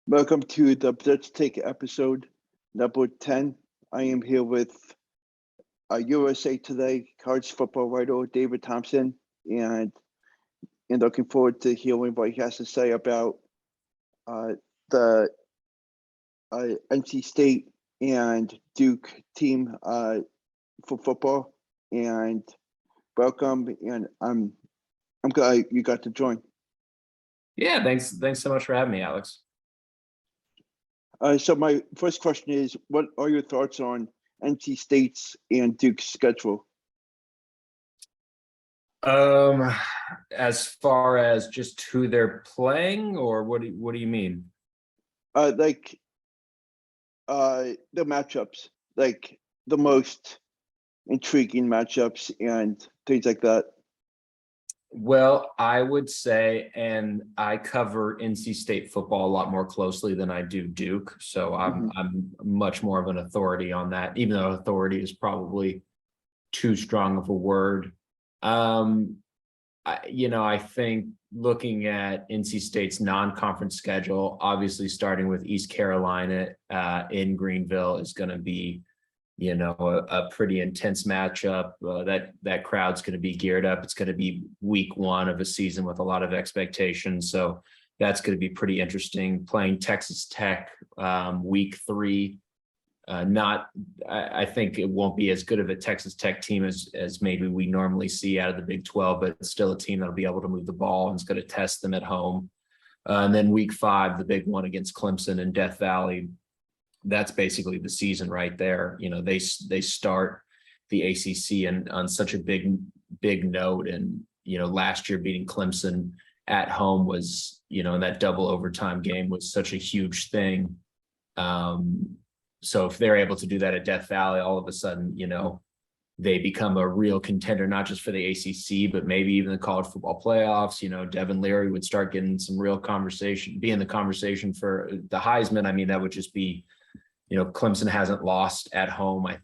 Welcome to the Blitz Take episode number 10. I am here with USA Today college football writer David Thompson, and looking forward to hearing what he has to say about the NC State and Duke team for football. And welcome, and I'm glad you got to join. Yeah, thanks so much for having me, Alex. So my first question is, what are your thoughts on NC State's and Duke's schedule? As far as just who they're playing, or what do you mean? The matchups, like the most intriguing matchups and things like that. Well, I would say, and I cover NC State football a lot more closely than I do Duke, so I'm much more of an authority on that, even though authority is probably too strong of a word. I think looking at NC State's non-conference schedule, obviously starting with East Carolina in Greenville is going to be, a pretty intense matchup. That crowd's going to be geared up. It's going to be week one of a season with a lot of expectations. So that's going to be pretty interesting. Playing Texas Tech week 3. I think it won't be as good of a Texas Tech team as maybe we normally see out of the Big 12, but it's still a team that'll be able to move the ball and it's going to test them at home. And then week 5, the big one against Clemson in Death Valley. That's basically the season right there. They start the ACC and on such a big note. And, last year beating Clemson at home was, in that double overtime game was such a huge thing. So if they're able to do that at Death Valley, all of a sudden, they become a real contender, not just for the ACC, but maybe even the college football playoffs. Devin Leary would start getting some real conversation, be in the conversation for the Heisman. I mean, that would just be, Clemson hasn't lost at home. I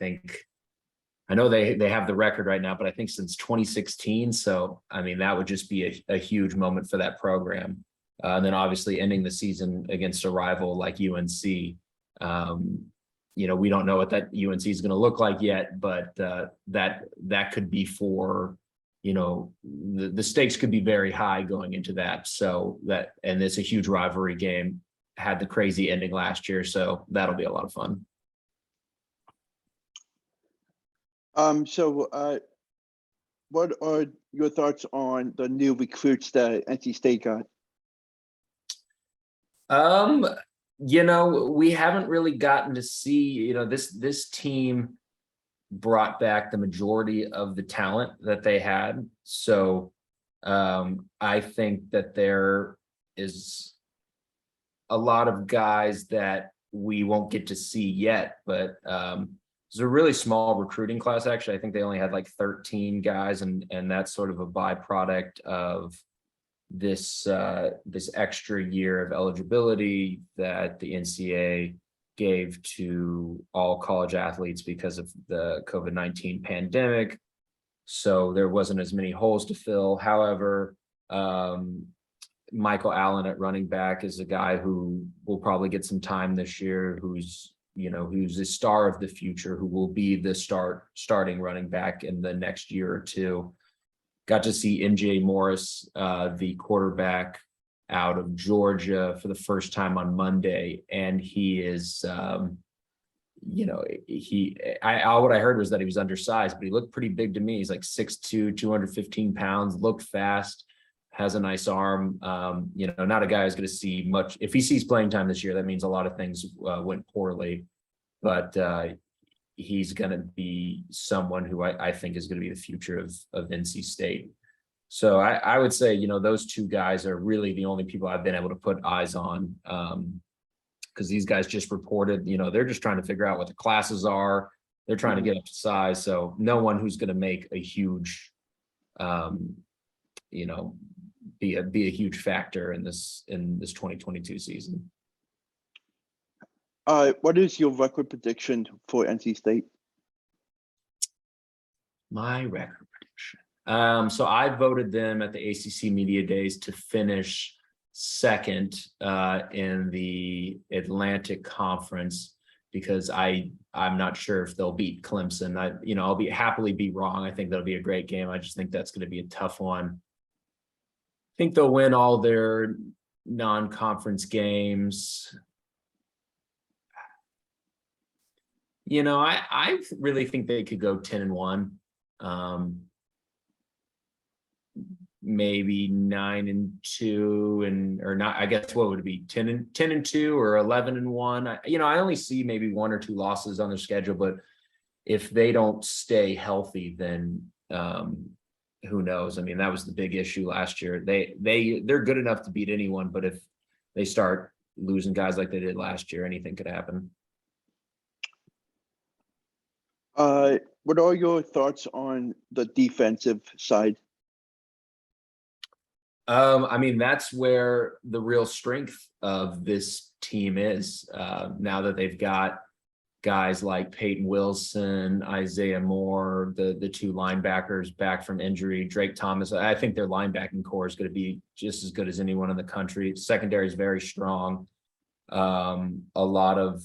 know they have the record right now, but I think since 2016. So, I mean, that would just be a huge moment for that program. And then obviously ending the season against a rival like UNC. We don't know what that UNC is going to look like yet, but that could be for, the stakes could be very high going into that. So and it's a huge rivalry game, had the crazy ending last year. So that'll be a lot of fun. What are your thoughts on the new recruits that NC State got? We haven't really gotten to see, this team brought back the majority of the talent that they had. So I think that there is a lot of guys that we won't get to see yet, but it's a really small recruiting class. Actually, I think they only had like 13 guys, and that's sort of a byproduct of this extra year of eligibility that the NCAA gave to all college athletes because of the COVID-19 pandemic. So there wasn't as many holes to fill. However, Michael Allen at running back is a guy who will probably get some time this year, who's a star of the future, who will be the starting running back in the next year or two. Got to see MJ Morris, the quarterback out of Georgia, for the first time on Monday, and he is, what I heard was that he was undersized, but he looked pretty big to me. He's like 6'2", 215 pounds, looked fast, has a nice arm. Not a guy who's going to see much. If he sees playing time this year, that means a lot of things went poorly, but he's going to be someone who I think is going to be the future of NC State. So I would say, those two guys are really the only people I've been able to put eyes on, because these guys just reported, they're just trying to figure out what the classes are. They're trying to get up to size. So no one who's going to make a huge, be a huge factor in this 2022 season. What is your record prediction for NC State? My record prediction. So I voted them at the ACC Media Days to finish second in the Atlantic Conference, because I'm not sure if they'll beat Clemson. I'll happily be wrong. I think that'll be a great game. I just think that's going to be a tough one. I think they'll win all their non-conference games. I really think they could go 10-1. Maybe 9-2 or not. I guess what would it be, 10-2 or 11-1? I only see maybe 1 or 2 losses on their schedule, but if they don't stay healthy, then who knows? I mean, that was the big issue last year. They're good enough to beat anyone, but if they start losing guys like they did last year, anything could happen. What are your thoughts on the defensive side? I mean, that's where the real strength of this team is. Now that they've got guys like Peyton Wilson, Isaiah Moore, the 2 linebackers back from injury, Drake Thomas. I think their linebacking core is going to be just as good as anyone in the country. Secondary is very strong. A lot of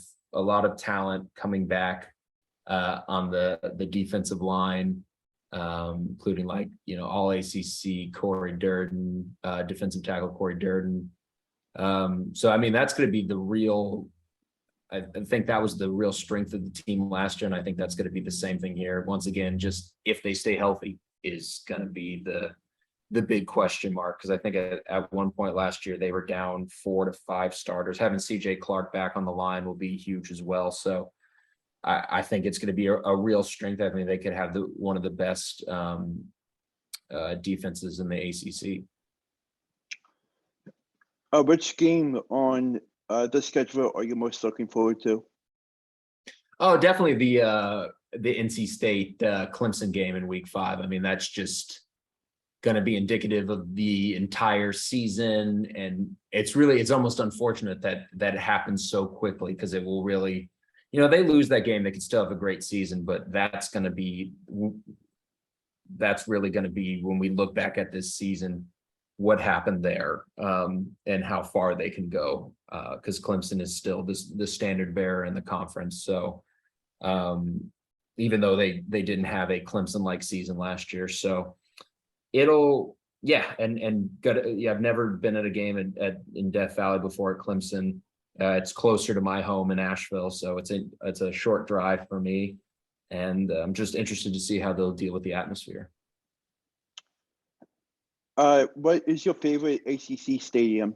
talent coming back on the defensive line. Including all ACC Corey Durden, defensive tackle Corey Durden. So I mean, that's going to be the real. I think that was the real strength of the team last year, and I think that's going to be the same thing here. Once again, just if they stay healthy is going to be the big question mark, because I think at one point last year they were down 4 to 5 starters. Having CJ Clark back on the line will be huge as well. So I think it's going to be a real strength. I mean, they could have one of the best defenses in the ACC. Which game on the schedule are you most looking forward to? Oh, definitely the NC State Clemson game in Week 5. I mean, that's just going to be indicative of the entire season, and it's almost unfortunate that it happens so quickly, because it will really. They lose that game, they could still have a great season, but that's really going to be, when we look back at this season, what happened there, and how far they can go, because Clemson is still the standard bearer in the conference. So even though they didn't have a Clemson-like season last year, so it'll, and good. I've never been at a game in Death Valley before at Clemson. It's closer to my home in Asheville, so it's a short drive for me, and I'm just interested to see how they'll deal with the atmosphere. What is your favorite ACC stadium?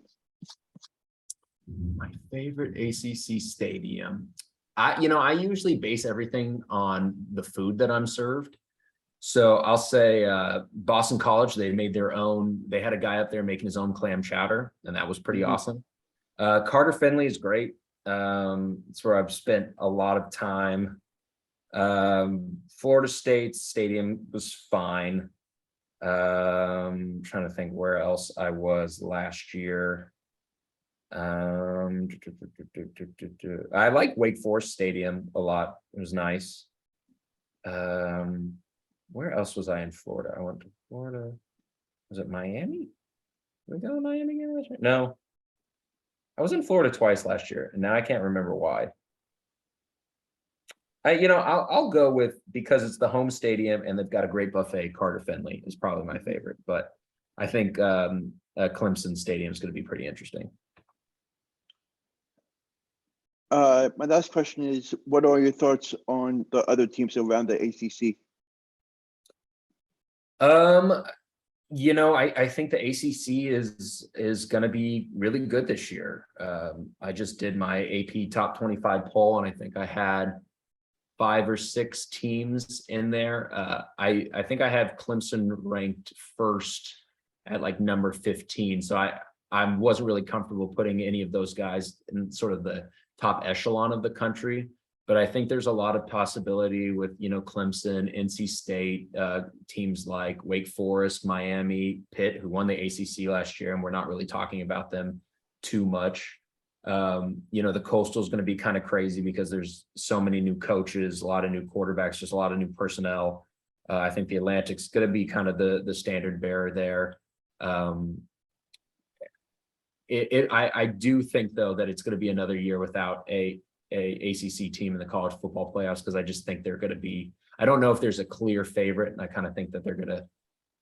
My favorite ACC stadium. I usually base everything on the food that I'm served. So I'll say Boston College. They had a guy up there making his own clam chowder, and that was pretty awesome. Carter Finley is great. It's where I've spent a lot of time. Florida State Stadium was fine. Trying to think where else I was last year. I like Wake Forest Stadium a lot. It was nice. Where else was I in Florida? I went to Florida. Was it Miami? Did we go to Miami again last year? No. I was in Florida twice last year, and now I can't remember why. I'll go with, because it's the home stadium and they've got a great buffet. Carter Finley is probably my favorite, but I think Clemson Stadium is going to be pretty interesting. My last question is, what are your thoughts on the other teams around the ACC? I think the ACC is going to be really good this year. I just did my AP top 25 poll, and I think I had 5 or 6 teams in there. I think I have Clemson ranked first at like number 15. So I wasn't really comfortable putting any of those guys in sort of the top echelon of the country. But I think there's a lot of possibility with, Clemson, NC State, teams like Wake Forest, Miami, Pitt, who won the ACC last year, and we're not really talking about them too much. The Coastal is going to be kind of crazy because there's so many new coaches, a lot of new quarterbacks, just a lot of new personnel. I think the Atlantic's going to be kind of the standard bearer there. I do think though that it's going to be another year without a ACC team in the college football playoffs, because I just think they're going to be. I don't know if there's a clear favorite, and I kind of think that they're going to,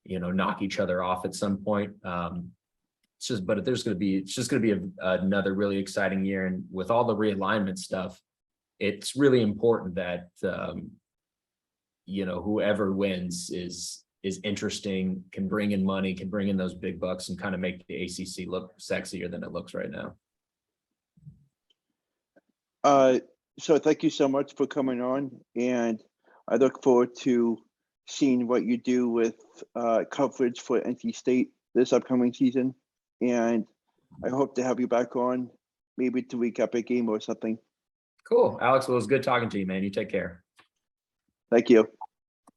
knock each other off at some point. It's just going to be another really exciting year, and with all the realignment stuff, it's really important that whoever wins is interesting, can bring in money, can bring in those big bucks, and kind of make the ACC look sexier than it looks right now. So thank you so much for coming on, and I look forward to seeing what you do with coverage for NC State this upcoming season. And I hope to have you back on, maybe to recap a game or something. Cool, Alex. Well, it was good talking to you, man. You take care. Thank you.